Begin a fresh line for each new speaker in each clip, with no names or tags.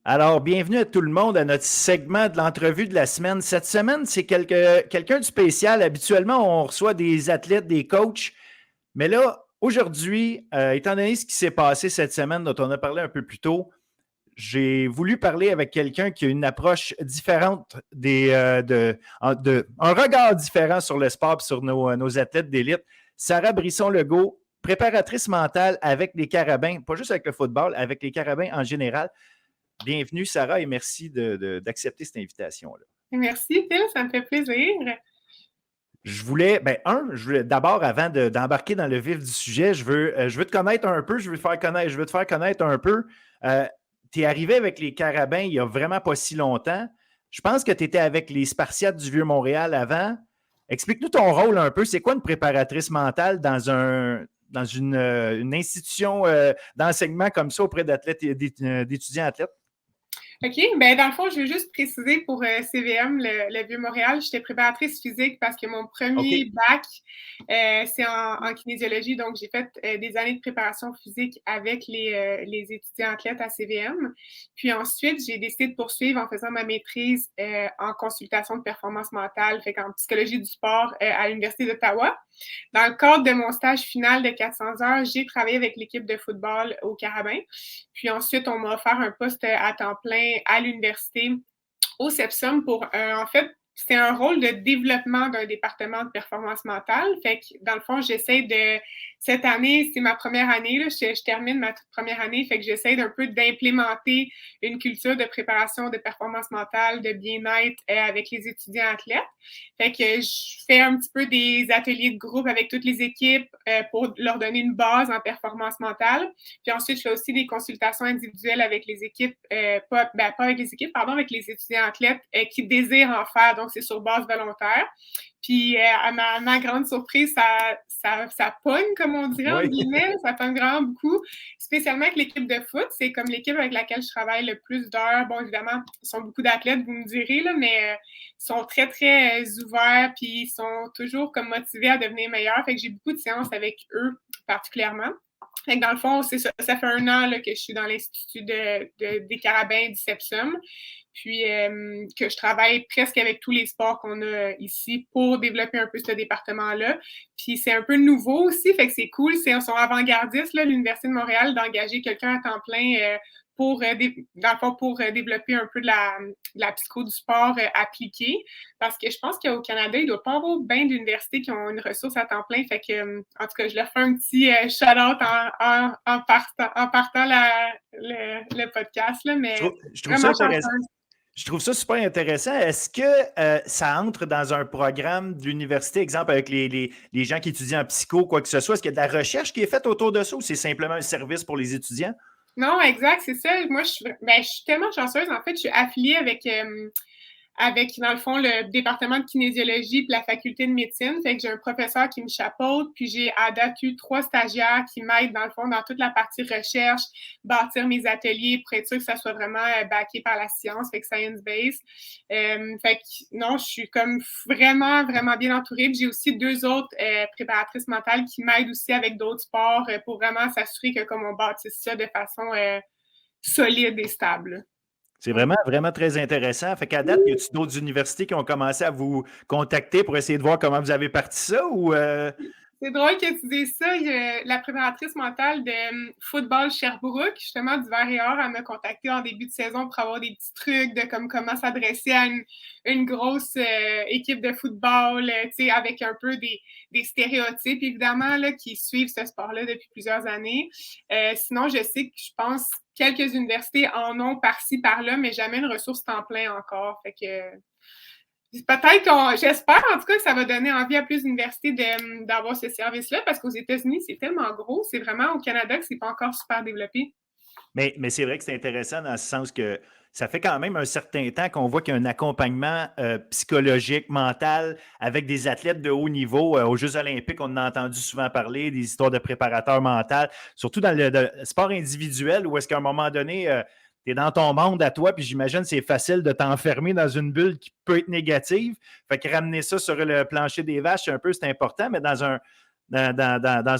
Alors, bienvenue à tout le monde à notre segment de l'entrevue de la semaine. Cette semaine, c'est quelqu'un de spécial. Habituellement, on reçoit des athlètes, des coachs. Mais là, aujourd'hui, étant donné ce qui s'est passé cette semaine, dont on a parlé un peu plus tôt, j'ai voulu parler avec quelqu'un qui a une approche différente un regard différent sur le sport et sur nos athlètes d'élite. Sarah Brisson-Legault, préparatrice mentale avec les Carabins, pas juste avec le football, avec les Carabins en général. Bienvenue, Sarah, et merci d'accepter cette invitation-là.
Merci, Phil, ça me fait plaisir.
Je voulais d'abord, avant d'embarquer dans le vif du sujet, je veux te connaître un peu, je veux te faire connaître un peu. Tu es arrivé avec les Carabins il n'y a vraiment pas si longtemps. Je pense que tu étais avec les Spartiates du Vieux-Montréal avant. Explique-nous ton rôle un peu. C'est quoi une préparatrice mentale dans une institution d'enseignement comme ça auprès d'athlètes et d'étudiants athlètes?
OK, ben dans le fond, je veux juste préciser pour CVM, le Vieux-Montréal, j'étais préparatrice physique parce que mon
OK.
premier bac, c'est en kinésiologie. Donc, j'ai fait des années de préparation physique avec les étudiants athlètes à CVM. Puis ensuite, j'ai décidé de poursuivre en faisant ma maîtrise en consultation de performance mentale, fait qu'en psychologie du sport à l'Université d'Ottawa. Dans le cadre de mon stage final de 400 heures, j'ai travaillé avec l'équipe de football au Carabin. Puis ensuite, on m'a offert un poste à temps plein à l'université au CEPSUM pour, en fait, c'est un rôle de développement d'un département de performance mentale. Fait que, dans le fond, j'essaie de... Cette année, c'est ma première année, là, je termine ma toute première année, fait que j'essaie d'un peu d'implémenter une culture de préparation de performance mentale, de bien-être avec les étudiants athlètes. Fait que je fais un petit peu des ateliers de groupe avec toutes les équipes pour leur donner une base en performance mentale. Puis ensuite, je fais aussi des consultations individuelles avec les équipes, pas avec les équipes, pardon, avec les étudiants athlètes qui désirent en faire. Donc, c'est sur base volontaire. Puis, à ma grande surprise, ça pogne, comme on dirait, en
Oui.
guillemets. Ça pogne vraiment beaucoup, spécialement avec l'équipe de foot. C'est comme l'équipe avec laquelle je travaille le plus d'heures. Bon, évidemment, ils sont beaucoup d'athlètes, vous me direz, là, mais ils sont très, très ouverts, puis ils sont toujours comme motivés à devenir meilleurs. Fait que j'ai beaucoup de séances avec eux, particulièrement. Fait que dans le fond, c'est ça. Ça fait 1 an là, que je suis dans l'Institut des Carabins du CEPSUM. Puis que je travaille presque avec tous les sports qu'on a ici pour développer un peu ce département-là. Puis c'est un peu nouveau aussi, fait que c'est cool. Ils sont avant-gardistes, l'Université de Montréal, d'engager quelqu'un à temps plein pour développer un peu de la psycho du sport appliquée. Parce que je pense qu'au Canada, il ne doit pas y avoir bien d'universités qui ont une ressource à temps plein. Fait que, en tout cas, je leur fais un petit shout-out en partant le podcast. Là, mais
Je trouve ça
vraiment
intéressant.
chanceuse.
Je trouve ça super intéressant. Est-ce que ça entre dans un programme de l'université, exemple avec les gens qui étudient en psycho, quoi que ce soit? Est-ce qu'il y a de la recherche qui est faite autour de ça ou c'est simplement un service pour les étudiants?
Non, exact, c'est ça. Moi, je suis tellement chanceuse. En fait, je suis affiliée avec, dans le fond, le département de kinésiologie puis la faculté de médecine. Fait que j'ai un professeur qui me chapeaute, puis j'ai à date eu 3 stagiaires qui m'aident, dans le fond, dans toute la partie recherche, bâtir mes ateliers pour être sûr que ça soit vraiment backé par la science, fait que science-based. Fait que non, je suis comme vraiment, vraiment bien entourée. Puis j'ai aussi 2 autres préparatrices mentales qui m'aident aussi avec d'autres sports pour vraiment s'assurer que comme on bâtisse ça de façon solide et stable.
C'est vraiment, vraiment très intéressant. Fait qu'à date, y a-t-il d'autres universités qui ont commencé à vous contacter pour essayer de voir comment vous avez parti ça ou
C'est drôle que tu dises ça. La préparatrice mentale de football Sherbrooke, justement, du Vert et Or, elle m'a contacté en début de saison pour avoir des petits trucs de comme comment s'adresser à une grosse équipe de football, avec un peu des stéréotypes, évidemment, là, qui suivent ce sport-là depuis plusieurs années. Sinon, je sais que je pense quelques universités en ont par-ci, par-là, mais jamais une ressource temps plein encore. Fait que j'espère en tout cas que ça va donner envie à plus d'universités d'avoir ce service-là parce qu'aux États-Unis, c'est tellement gros. C'est vraiment au Canada que c'est pas encore super développé.
Mais c'est vrai que c'est intéressant dans ce sens que ça fait quand même un certain temps qu'on voit qu'il y a un accompagnement psychologique, mental, avec des athlètes de haut niveau. Aux Jeux olympiques, on en a entendu souvent parler, des histoires de préparateurs mentaux, surtout dans le sport individuel, où est-ce qu'à un moment donné, tu es dans ton monde à toi, puis j'imagine que c'est facile de t'enfermer dans une bulle qui peut être négative. Fait que ramener ça sur le plancher des vaches, c'est important, mais dans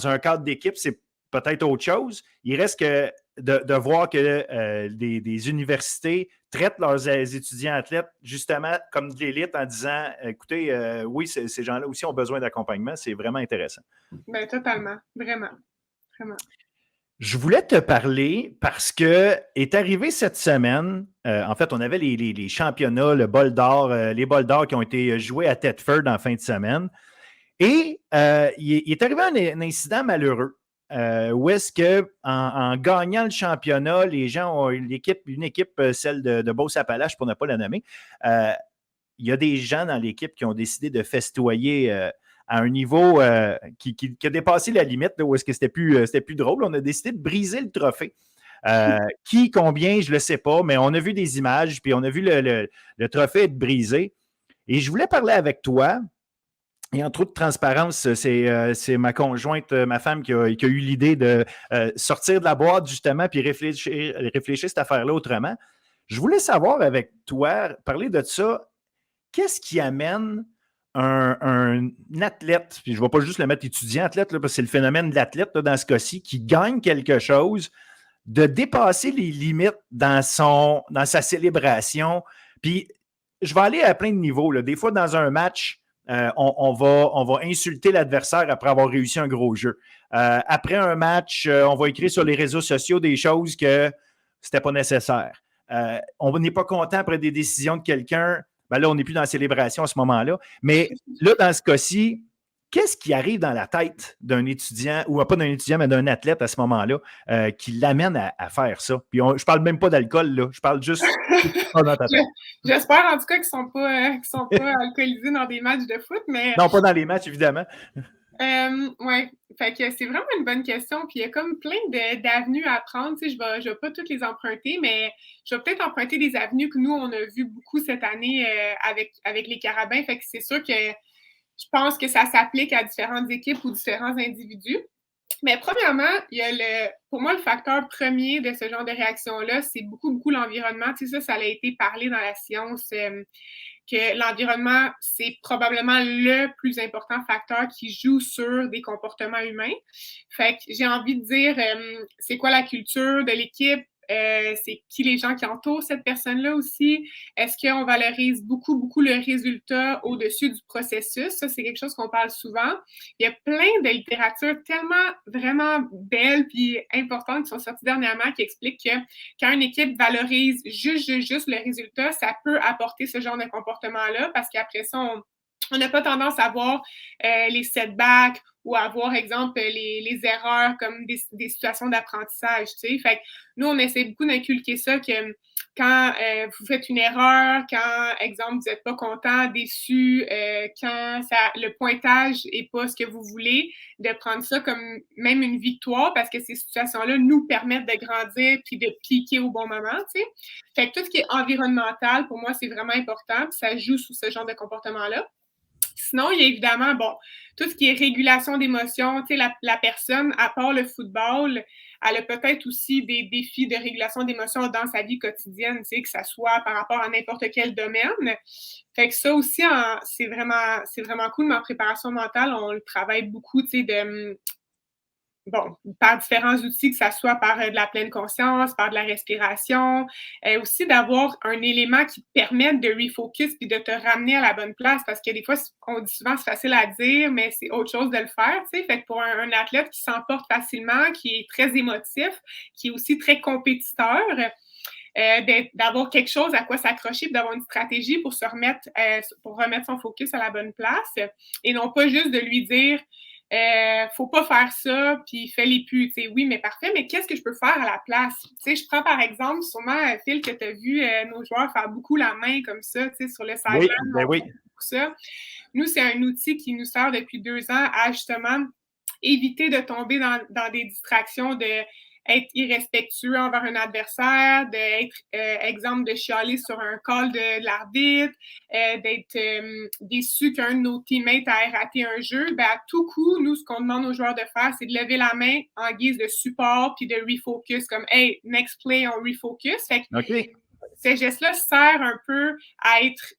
un cadre d'équipe, c'est peut-être autre chose. Il reste que de voir que des universités traitent leurs étudiants athlètes justement comme de l'élite en disant, écoutez, oui, ces gens-là aussi ont besoin d'accompagnement. C'est vraiment intéressant.
Ben, totalement. Vraiment. Vraiment.
Je voulais te parler parce que est arrivé cette semaine, en fait, on avait les championnats, le bol d'or, les bols d'or qui ont été joués à Thetford en fin de semaine. Et il est arrivé un incident malheureux où est-ce qu'en gagnant le championnat, les gens ont une équipe, celle de Beauce-Appalaches, pour ne pas la nommer, il y a des gens dans l'équipe qui ont décidé de festoyer à un niveau qui a dépassé la limite, là, où est-ce que c'était plus drôle. On a décidé de briser le trophée. Combien, je ne le sais pas, mais on a vu des images, puis on a vu le trophée être brisé. Et je voulais parler avec toi. Et en toute transparence, c'est ma conjointe, ma femme, qui a eu l'idée de sortir de la boîte, justement, puis réfléchir cette affaire-là autrement. Je voulais savoir avec toi, parler de ça, qu'est-ce qui amène un athlète, puis je ne vais pas juste le mettre étudiant athlète, là, parce que c'est le phénomène de l'athlète là, dans ce cas-ci, qui gagne quelque chose, de dépasser les limites dans sa célébration. Puis je vais aller à plein de niveaux. Là. Des fois, dans un match, on va insulter l'adversaire après avoir réussi un gros jeu. Après un match, on va écrire sur les réseaux sociaux des choses que c'était pas nécessaire. On n'est pas content après des décisions de quelqu'un. Ben là, on n'est plus dans la célébration à ce moment-là. Mais là, dans ce cas-ci, qu'est-ce qui arrive dans la tête d'un étudiant, ou pas d'un étudiant, mais d'un athlète à ce moment-là, qui l'amène à faire ça? Puis je ne parle même pas d'alcool, là. Je parle juste dans ta tête.
J'espère en tout cas qu'ils ne sont pas alcoolisés dans des matchs de foot, mais...
Non, pas dans les matchs, évidemment.
Oui, fait que c'est vraiment une bonne question. Puis il y a comme plein d'avenues à prendre. Tu sais, je vais pas toutes les emprunter, mais je vais peut-être emprunter des avenues que nous, on a vu beaucoup cette année avec les Carabins. Fait que c'est sûr que je pense que ça s'applique à différentes équipes ou différents individus. Mais premièrement, il y a pour moi, le facteur premier de ce genre de réaction-là, c'est beaucoup l'environnement. Tu sais, ça a été parlé dans la science. Que l'environnement, c'est probablement le plus important facteur qui joue sur des comportements humains. Fait que j'ai envie de dire, c'est quoi la culture de l'équipe? C'est qui les gens qui entourent cette personne-là aussi? Est-ce qu'on valorise beaucoup le résultat au-dessus du processus? Ça, c'est quelque chose qu'on parle souvent. Il y a plein de littérature tellement vraiment belle puis importante qui sont sorties dernièrement qui expliquent que quand une équipe valorise juste le résultat, ça peut apporter ce genre de comportement-là parce qu'après ça, on n'a pas tendance à voir les setbacks ou à voir, exemple, les erreurs comme des situations d'apprentissage, tu sais. Fait que nous, on essaie beaucoup d'inculquer ça, que quand vous faites une erreur, quand, exemple, vous n'êtes pas content, déçu, quand le pointage n'est pas ce que vous voulez, de prendre ça comme même une victoire parce que ces situations-là nous permettent de grandir puis de piquer au bon moment, tu sais. Fait que tout ce qui est environnemental, pour moi, c'est vraiment important puis ça joue sur ce genre de comportement-là. Sinon, il y a évidemment, tout ce qui est régulation d'émotions. Tu sais, la personne, à part le football, elle a peut-être aussi des défis de régulation d'émotions dans sa vie quotidienne, tu sais, que ça soit par rapport à n'importe quel domaine. Fait que ça aussi, c'est vraiment cool. Mais en préparation mentale, on le travaille beaucoup, tu sais, par différents outils, que ça soit par de la pleine conscience, par de la respiration, aussi d'avoir un élément qui te permette de refocus puis de te ramener à la bonne place, parce que des fois, on dit souvent, c'est facile à dire, mais c'est autre chose de le faire, tu sais. Fait que pour un athlète qui s'emporte facilement, qui est très émotif, qui est aussi très compétiteur, d'avoir quelque chose à quoi s'accrocher, d'avoir une stratégie pour remettre son focus à la bonne place, et non pas juste de lui dire faut pas faire ça, puis fais-les plus. Tu sais, oui, mais parfait, mais qu'est-ce que je peux faire à la place? Tu sais, je prends par exemple, sûrement, Phil, que tu as vu nos joueurs faire beaucoup la main comme ça, tu sais, sur le sideline.
Oui.
Ça. Nous, c'est un outil qui nous sert depuis 2 ans à justement éviter de tomber dans des distractions, être irrespectueux envers un adversaire, d'être, exemple, de chialer sur un call de l'arbitre, d'être déçu qu'un de nos teammates ait raté un jeu. Ben, à tout coup, nous, ce qu'on demande aux joueurs de faire, c'est de lever la main en guise de support puis de refocus, comme « Hey, next play, on refocus ». Fait que ce geste-là sert un peu à être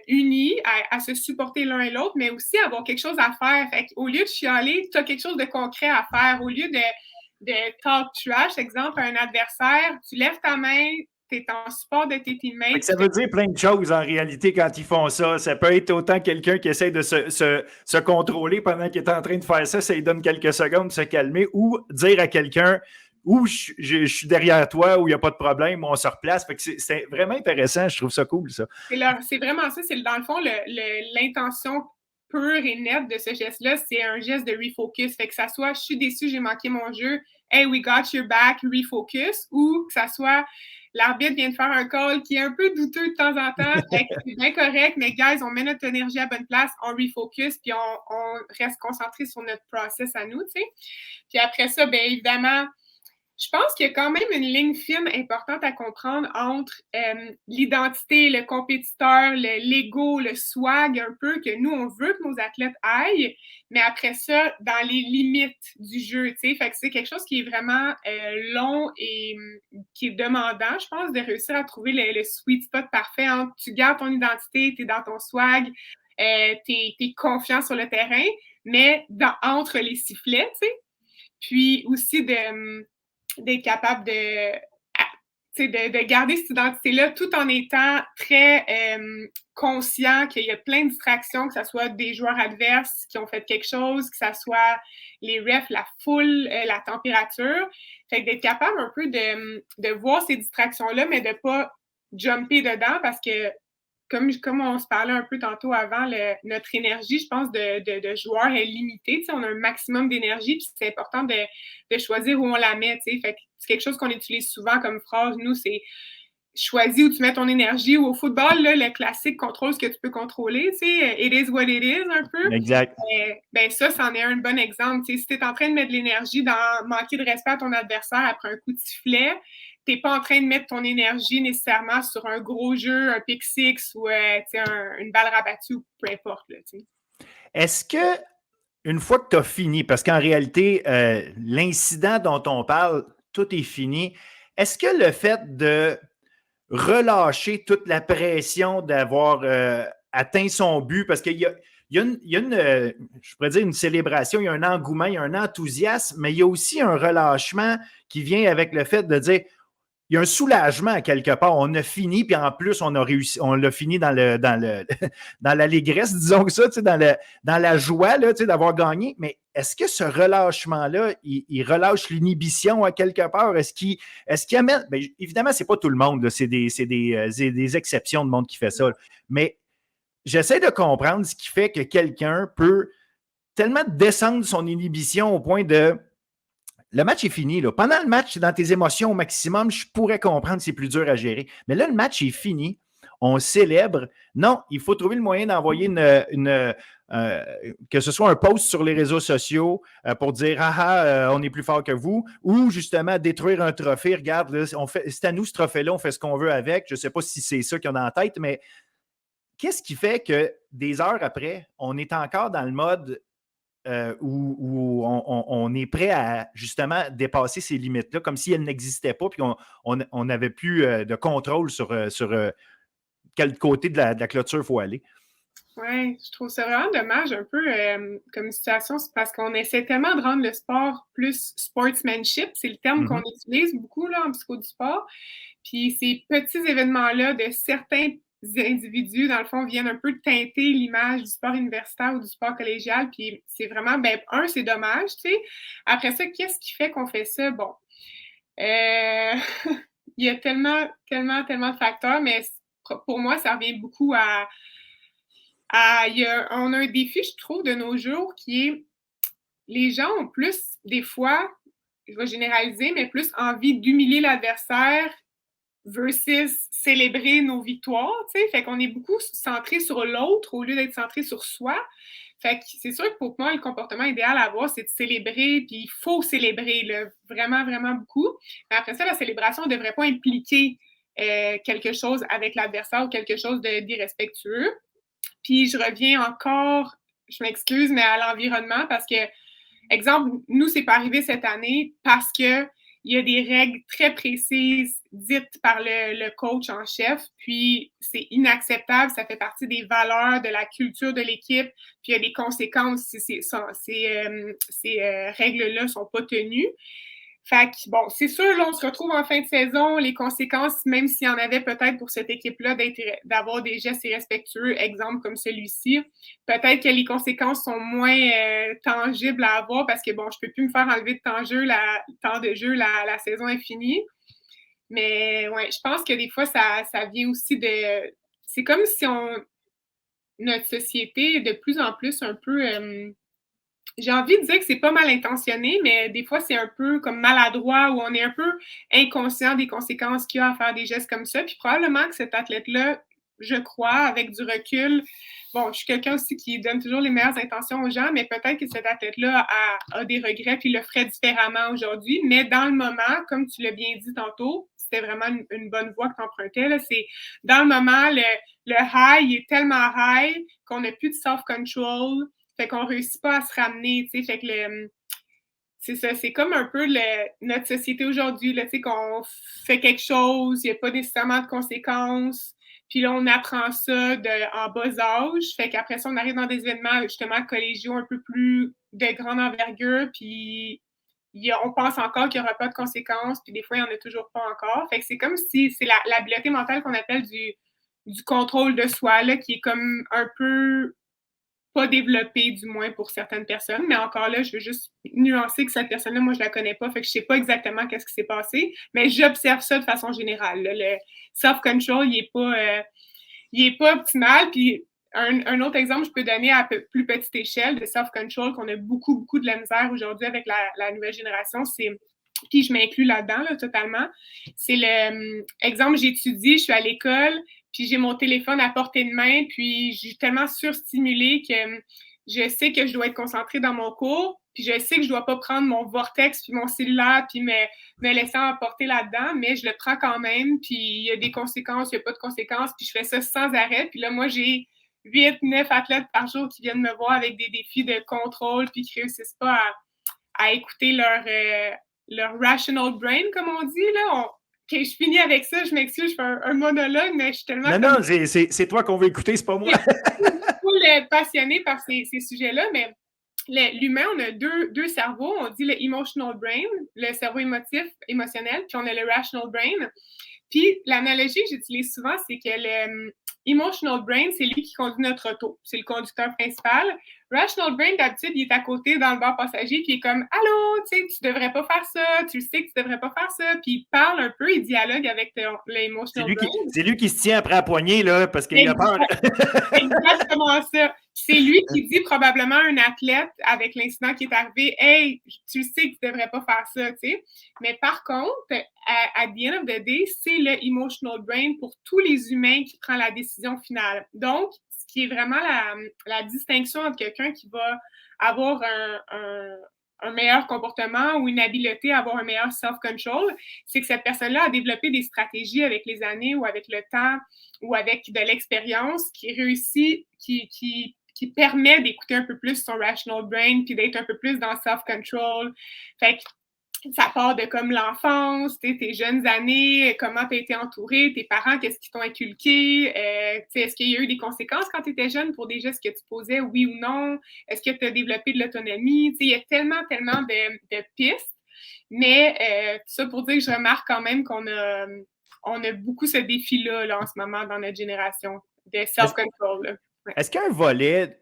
unis, à se supporter l'un et l'autre, mais aussi avoir quelque chose à faire. Fait qu'au lieu de chialer, tu as quelque chose de concret à faire. Au lieu de talk trash, exemple, à un adversaire, tu lèves ta main, tu es en support de tes teammates.
Ça veut dire plein de choses en réalité quand ils font ça. Ça peut être autant quelqu'un qui essaie de se contrôler pendant qu'il est en train de faire ça, ça lui donne quelques secondes de se calmer, ou dire à quelqu'un où je suis derrière toi, où il n'y a pas de problème, on se replace. Fait que c'est vraiment intéressant, je trouve ça cool, ça.
C'est vraiment ça, c'est dans le fond l'intention pure et nette de ce geste-là, c'est un geste de refocus. Fait que ça soit « je suis déçu, j'ai manqué mon jeu »,« hey, we got your back, refocus », ou que ça soit « l'arbitre vient de faire un call qui est un peu douteux de temps en temps, fait que c'est bien correct, mais guys, on met notre énergie à bonne place, on refocus, puis on reste concentré sur notre process à nous, tu sais. » Puis après ça, bien évidemment, je pense qu'il y a quand même une ligne fine importante à comprendre entre l'identité, le compétiteur, l'ego, le swag un peu que nous, on veut que nos athlètes aillent, mais après ça, dans les limites du jeu, tu sais. Fait que c'est quelque chose qui est vraiment long et qui est demandant, je pense, de réussir à trouver le sweet spot parfait entre tu gardes ton identité, tu es dans ton swag, tu es confiant sur le terrain, mais entre les sifflets, tu sais. Puis aussi d'être capable de garder cette identité-là tout en étant très conscient qu'il y a plein de distractions, que ce soit des joueurs adverses qui ont fait quelque chose, que ce soit les refs, la foule, la température. Fait que d'être capable un peu de voir ces distractions-là, mais de ne pas jumper dedans parce que comme on se parlait un peu tantôt avant, notre énergie, je pense, de joueur est limitée. On a un maximum d'énergie, puis c'est important de choisir où on la met. Fait que c'est quelque chose qu'on utilise souvent comme phrase. Nous, c'est choisis où tu mets ton énergie. Ou au football, là, le classique contrôle ce que tu peux contrôler. It is what it is, un peu.
Exact.
Ben ça, c'en est un bon exemple. Si tu es en train de mettre de l'énergie dans manquer de respect à ton adversaire après un coup de sifflet, tu n'es pas en train de mettre ton énergie nécessairement sur un gros jeu, un pick six ou une balle rabattue ou peu importe. Là,
est-ce que, une fois que tu as fini, parce qu'en réalité, l'incident dont on parle, tout est fini, est-ce que le fait de relâcher toute la pression d'avoir atteint son but, parce qu'il y a, je pourrais dire, une célébration, il y a un engouement, il y a un enthousiasme, mais il y a aussi un relâchement qui vient avec le fait de dire, il y a un soulagement à quelque part. On a fini, puis en plus, on a réussi, on l'a fini dans l'allégresse, disons que ça, dans la joie là, d'avoir gagné. Mais est-ce que ce relâchement-là, il relâche l'inhibition à quelque part? Est-ce qu'il amène. Bien, évidemment, c'est pas tout le monde, là, c'est des exceptions de monde qui fait ça. Là. Mais j'essaie de comprendre ce qui fait que quelqu'un peut tellement descendre son inhibition au point de. Le match est fini. Là. Pendant le match, dans tes émotions au maximum, je pourrais comprendre que c'est plus dur à gérer. Mais là, le match est fini. On célèbre. Non, il faut trouver le moyen d'envoyer que ce soit un post sur les réseaux sociaux pour dire on est plus fort que vous, ou justement détruire un trophée. Regarde, là, c'est à nous ce trophée-là, on fait ce qu'on veut avec. Je ne sais pas si c'est ça qu'ils ont en tête, mais qu'est-ce qui fait que des heures après, on est encore dans le mode où on est prêt à justement dépasser ces limites-là, comme si elles n'existaient pas, puis on n'avait plus de contrôle sur quel côté de la clôture il faut aller.
Oui, je trouve ça vraiment dommage un peu comme situation, parce qu'on essaie tellement de rendre le sport plus sportsmanship, c'est le terme qu'on utilise beaucoup là, en psycho du sport. Puis ces petits événements-là de certains individus, dans le fond, viennent un peu teinter l'image du sport universitaire ou du sport collégial. Puis c'est vraiment, c'est dommage, tu sais. Après ça, qu'est-ce qui fait qu'on fait ça? Bon, il y a tellement de facteurs, mais pour moi, ça revient beaucoup on a un défi, je trouve, de nos jours qui est les gens ont plus, des fois, je vais généraliser, mais plus envie d'humilier l'adversaire versus célébrer nos victoires, tu sais. Fait qu'on est beaucoup centré sur l'autre au lieu d'être centré sur soi. Fait que c'est sûr que pour moi, le comportement idéal à avoir, c'est de célébrer, puis il faut célébrer, là, vraiment, vraiment beaucoup. Mais après ça, la célébration ne devrait pas impliquer quelque chose avec l'adversaire ou quelque chose d'irrespectueux. Puis je reviens encore, je m'excuse, mais à l'environnement parce que, exemple, nous, c'est pas arrivé cette année parce que il y a des règles très précises dites par le coach en chef, puis c'est inacceptable, ça fait partie des valeurs, de la culture de l'équipe, puis il y a des conséquences si ces règles-là ne sont pas tenues. Fait que, bon, c'est sûr, là, on se retrouve en fin de saison, les conséquences, même s'il y en avait peut-être pour cette équipe-là, d'avoir des gestes irrespectueux, exemple comme celui-ci, peut-être que les conséquences sont moins tangibles à avoir parce que, bon, je peux plus me faire enlever de temps de jeu, la saison est finie. Mais, ouais, je pense que des fois, ça vient aussi de... C'est comme si notre société est de plus en plus un peu... j'ai envie de dire que c'est pas mal intentionné, mais des fois, c'est un peu comme maladroit ou on est un peu inconscient des conséquences qu'il y a à faire des gestes comme ça. Puis probablement que cet athlète-là, je crois, avec du recul, bon, je suis quelqu'un aussi qui donne toujours les meilleures intentions aux gens, mais peut-être que cet athlète-là a des regrets puis le ferait différemment aujourd'hui. Mais dans le moment, comme tu l'as bien dit tantôt, c'était vraiment une bonne voie que tu empruntais. Là. C'est dans le moment, le high il est tellement high qu'on n'a plus de self-control. Fait qu'on réussit pas à se ramener, tu sais. Fait que c'est ça, c'est comme un peu notre société aujourd'hui, là, tu sais, qu'on fait quelque chose, il n'y a pas nécessairement de conséquences. Puis là, on apprend ça en bas âge. Fait qu'après ça, on arrive dans des événements, justement, collégiaux un peu plus de grande envergure. Puis on pense encore qu'il n'y aura pas de conséquences. Puis des fois, il n'y en a toujours pas encore. Fait que c'est comme si c'est l'habileté mentale qu'on appelle du contrôle de soi, là, qui est comme un peu pas développé, du moins pour certaines personnes. Mais encore là, je veux juste nuancer que cette personne-là, moi, je la connais pas, fait que je sais pas exactement qu'est-ce qui s'est passé, mais j'observe ça de façon générale. Là. Le self-control, il est pas optimal. Puis un autre exemple, je peux donner à plus petite échelle de self-control qu'on a beaucoup, beaucoup de la misère aujourd'hui avec la nouvelle génération, c'est puis je m'inclus là-dedans, là, totalement. C'est exemple, j'étudie, je suis à l'école, puis j'ai mon téléphone à portée de main, puis je suis tellement surstimulée que je sais que je dois être concentrée dans mon cours, puis je sais que je dois pas prendre mon vortex puis mon cellulaire puis me laisser emporter là-dedans, mais je le prends quand même, puis il y a des conséquences, il n'y a pas de conséquences, puis je fais ça sans arrêt, puis là, moi, j'ai 8, 9 athlètes par jour qui viennent me voir avec des défis de contrôle, puis qui réussissent pas à écouter leur rational brain, comme on dit, là. OK, je finis avec ça, je m'excuse, je fais un monologue, mais je suis tellement...
Non, c'est toi qu'on veut écouter, c'est pas moi.
Je suis passionnée par ces sujets-là, mais l'humain, on a deux cerveaux. On dit le emotional brain, le cerveau émotionnel, puis on a le rational brain. Puis l'analogie que j'utilise souvent, c'est que le emotional brain, c'est lui qui conduit notre auto. C'est le conducteur principal. Rational brain, d'habitude, il est à côté dans le bar passager, puis il est comme « Allô, tu sais, tu devrais pas faire ça, tu sais que tu devrais pas faire ça. » Puis il parle un peu, il dialogue avec l'emotional brain.
C'est lui qui se tient après la poignée, là, parce qu'il a peur.
Exactement ça. C'est lui qui dit probablement à un athlète avec l'incident qui est arrivé « Hey, tu sais que tu devrais pas faire ça, tu sais. » Mais par contre, à the end of the day, c'est le emotional brain pour tous les humains qui prend la décision finale. Donc, ce qui est vraiment la distinction entre quelqu'un qui va avoir un meilleur comportement ou une habileté à avoir un meilleur self-control, c'est que cette personne-là a développé des stratégies avec les années ou avec le temps ou avec de l'expérience qui réussit, qui permet d'écouter un peu plus son rational brain puis d'être un peu plus dans self-control. Fait que ça part de comme l'enfance, tes jeunes années, comment tu as été entouré, tes parents, qu'est-ce qu'ils t'ont inculqué, est-ce qu'il y a eu des conséquences quand tu étais jeune pour des gestes que tu posais, oui ou non, est-ce que tu as développé de l'autonomie, il y a tellement de pistes, mais tout ça pour dire que je remarque quand même qu'on a beaucoup ce défi-là là, en ce moment dans notre génération de self-control. Ouais.
Est-ce qu'il y a un volet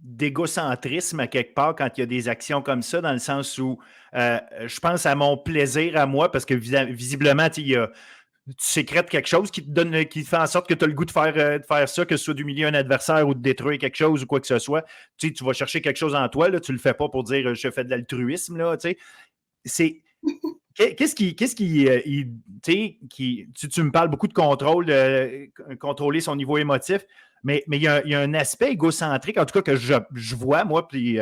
d'égocentrisme à quelque part quand il y a des actions comme ça, dans le sens où je pense à mon plaisir à moi, parce que visiblement, tu sécrètes quelque chose qui te fait en sorte que tu as le goût de faire ça, que ce soit d'humilier un adversaire ou de détruire quelque chose ou quoi que ce soit. Tu vas chercher quelque chose en toi, là, tu le fais pas pour dire je fais de l'altruisme. Là, c'est. Qu'est-ce qui tu me parles beaucoup de contrôle, contrôler son niveau émotif, mais il y a un aspect égocentrique, en tout cas, que je vois, moi, puis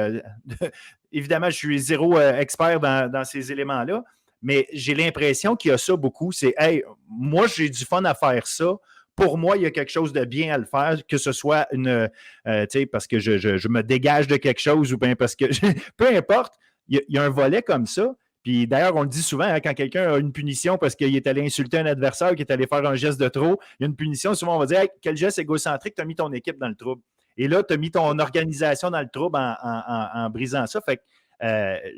évidemment, je suis zéro expert dans ces éléments-là, mais j'ai l'impression qu'il y a ça beaucoup, c'est « Hey, moi, j'ai du fun à faire ça, pour moi, il y a quelque chose de bien à le faire, que ce soit parce que je me dégage de quelque chose ou bien parce que, peu importe, il y a un volet comme ça. Puis d'ailleurs, on le dit souvent, hein, quand quelqu'un a une punition parce qu'il est allé insulter un adversaire, qu'il est allé faire un geste de trop, il y a une punition, souvent on va dire hey, quel geste égocentrique, tu as mis ton équipe dans le trouble. Et là, tu as mis ton organisation dans le trouble en brisant ça. Fait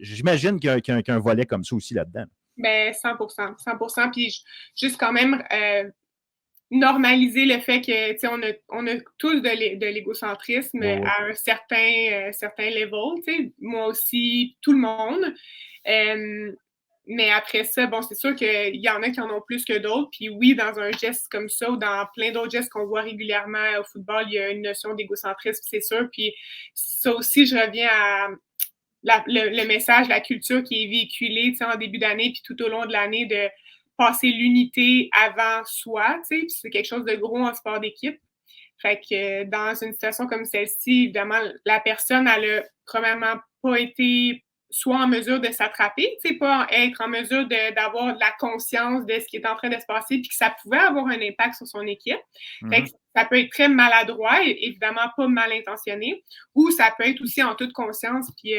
J'imagine qu'il y a un volet comme ça aussi là-dedans.
Ben, 100%. Puis juste quand même normaliser le fait que, tu sais, on a tous de l'égocentrisme à un certain level, tu sais, moi aussi, tout le monde. Mais après ça, bon, c'est sûr qu'il y en a qui en ont plus que d'autres. Puis oui, dans un geste comme ça ou dans plein d'autres gestes qu'on voit régulièrement au football, il y a une notion d'égocentrisme, c'est sûr. Puis ça aussi, je reviens à le message, la culture qui est véhiculée, tu sais, en début d'année puis tout au long de l'année de passer l'unité avant soi, tu sais, puis c'est quelque chose de gros en sport d'équipe. Fait que dans une situation comme celle-ci, évidemment, la personne, elle a premièrement pas été soit en mesure de s'attraper, tu sais, pas être en mesure d'avoir de la conscience de ce qui est en train de se passer, puis que ça pouvait avoir un impact sur son équipe. Fait que ça peut être très maladroit, et évidemment pas mal intentionné, ou ça peut être aussi en toute conscience, puis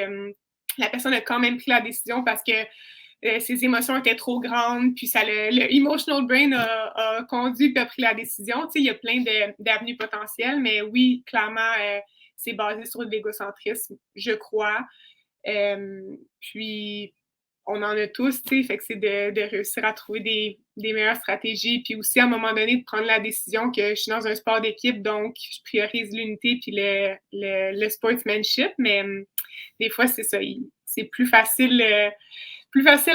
la personne a quand même pris la décision parce que ses émotions étaient trop grandes, puis ça le emotional brain a conduit puis a pris la décision. Tu sais, il y a plein d'avenues potentielles, mais oui, clairement, c'est basé sur l'égocentrisme, je crois. Puis, on en a tous, tu sais, fait que c'est de réussir à trouver des meilleures stratégies, puis aussi, à un moment donné, de prendre la décision que je suis dans un sport d'équipe, donc je priorise l'unité puis le sportsmanship, mais des fois, c'est ça, c'est plus facile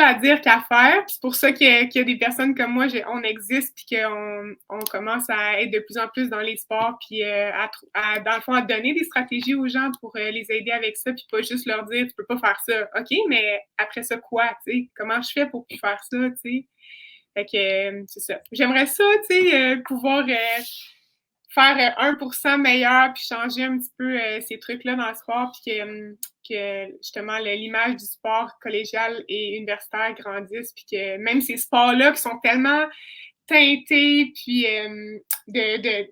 à dire qu'à faire. C'est pour ça qu'il y a des personnes comme moi, on existe, puis qu'on commence à être de plus en plus dans les sports, puis dans le fond, à donner des stratégies aux gens pour les aider avec ça, puis pas juste leur dire, tu peux pas faire ça. OK, mais après ça, quoi, tu sais? Comment je fais pour plus faire ça, tu sais? Fait que, c'est ça. J'aimerais ça, tu sais, pouvoir faire 1% meilleur, puis changer un petit peu ces trucs-là dans le sport, puis que justement l'image du sport collégial et universitaire grandisse, puis que même ces sports-là qui sont tellement teintés, puis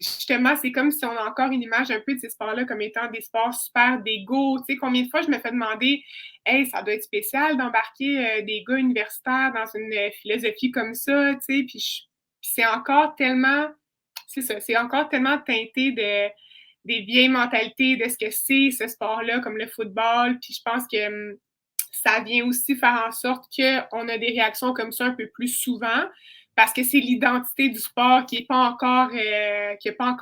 justement, c'est comme si on a encore une image un peu de ces sports-là comme étant des sports super d'ego. Tu sais, combien de fois je me fais demander, hey, ça doit être spécial d'embarquer des gars universitaires dans une philosophie comme ça, tu sais, puis c'est encore tellement, c'est ça, c'est encore tellement teinté des vieilles mentalités de ce que c'est ce sport-là, comme le football. Puis je pense que ça vient aussi faire en sorte qu'on a des réactions comme ça un peu plus souvent, parce que c'est l'identité du sport qui n'est pas encore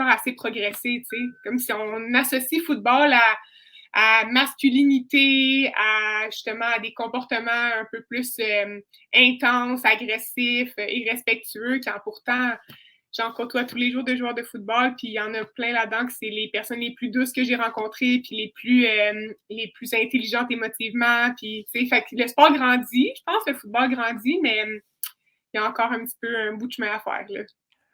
assez progressée, tu sais. Comme si on associe football à masculinité, à justement à des comportements un peu plus intenses, agressifs, irrespectueux, quand pourtant j'en côtoie tous les jours de joueurs de football, puis il y en a plein là-dedans que c'est les personnes les plus douces que j'ai rencontrées, puis les plus intelligentes émotivement, puis tu sais, fait que le sport grandit, je pense que le football grandit, mais il y a encore un petit peu un bout de chemin à faire, là.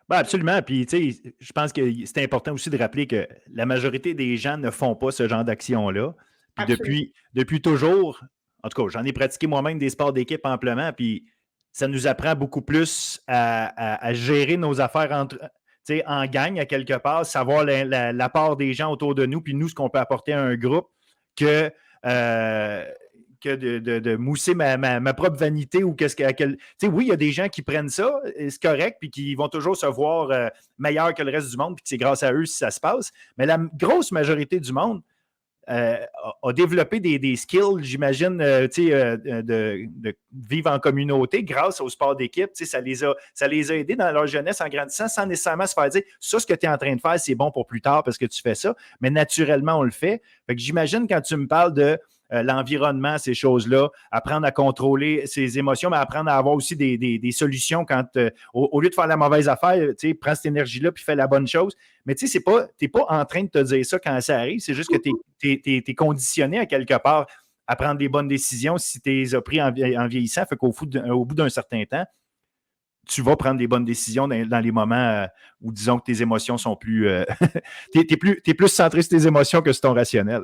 Ben absolument. Puis, tu sais, je pense que c'est important aussi de rappeler que la majorité des gens ne font pas ce genre d'action-là. Puis depuis toujours, en tout cas, j'en ai pratiqué moi-même des sports d'équipe amplement, puis ça nous apprend beaucoup plus à gérer nos affaires en gang, à quelque part, savoir l'apport des gens autour de nous, puis nous, ce qu'on peut apporter à un groupe, que de mousser ma propre vanité ou qu'est-ce que. Tu sais, oui, il y a des gens qui prennent ça, c'est correct, puis qui vont toujours se voir meilleurs que le reste du monde, puis que c'est grâce à eux si ça se passe. Mais la grosse majorité du monde a développé des skills, j'imagine, de vivre en communauté grâce au sport d'équipe. Ça les a aidés dans leur jeunesse en grandissant sans nécessairement se faire dire ça, ce que tu es en train de faire, c'est bon pour plus tard parce que tu fais ça. Mais naturellement, on le fait. Fait que j'imagine quand tu me parles de l'environnement, ces choses-là, apprendre à contrôler ses émotions, mais apprendre à avoir aussi des solutions quand, au lieu de faire la mauvaise affaire, prends cette énergie-là puis fais la bonne chose. Mais tu sais, tu n'es pas en train de te dire ça quand ça arrive, c'est juste que tu es conditionné à quelque part à prendre des bonnes décisions si tu les as pris en vieillissant. Fait qu'au bout d'un certain temps, tu vas prendre des bonnes décisions dans les moments où, disons, que tes émotions sont plus... tu es plus centré sur tes émotions que sur ton rationnel.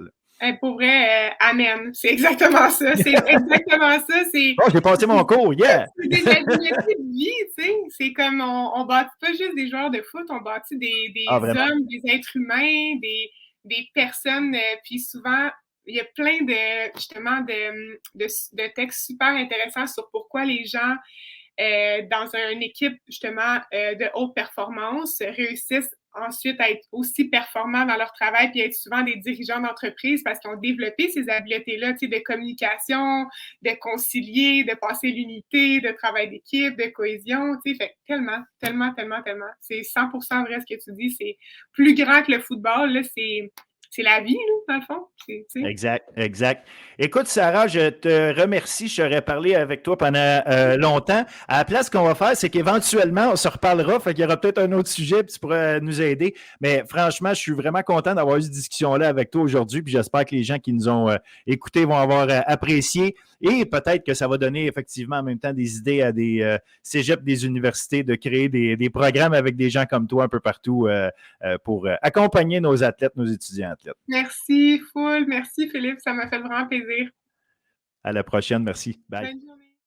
Pour vrai, amen. C'est exactement ça. C'est exactement ça.
Oh, j'ai passé mon cours, yeah!
C'est des habiletés de vie, tu sais. C'est comme, on bâtit pas juste des joueurs de foot, on bâtit des hommes, des êtres humains, des personnes. Puis souvent, il y a plein justement, de textes super intéressants sur pourquoi les gens, dans une équipe, justement, de haute performance, réussissent ensuite à être aussi performants dans leur travail puis être souvent des dirigeants d'entreprise parce qu'ils ont développé ces habiletés-là, tu sais, de communication, de concilier, de passer l'unité, de travail d'équipe, de cohésion, tu sais, fait tellement, tellement, tellement, tellement. C'est 100% vrai ce que tu dis, c'est plus grand que le football, là, c'est la vie, là, dans le fond.
Exact, exact. Écoute, Sarah, je te remercie. Je t'aurais parlé avec toi pendant longtemps. À la place, ce qu'on va faire, c'est qu'éventuellement, on se reparlera. Fait qu'il y aura peut-être un autre sujet, puis tu pourras nous aider. Mais franchement, je suis vraiment content d'avoir eu cette discussion-là avec toi aujourd'hui. Puis j'espère que les gens qui nous ont écoutés vont avoir apprécié. Et peut-être que ça va donner effectivement en même temps des idées à des cégeps, des universités de créer des programmes avec des gens comme toi un peu partout pour accompagner nos athlètes, nos étudiants athlètes.
Merci, full. Merci, Philippe. Ça m'a fait vraiment plaisir.
À la prochaine. Merci. Bye.
Bonne journée.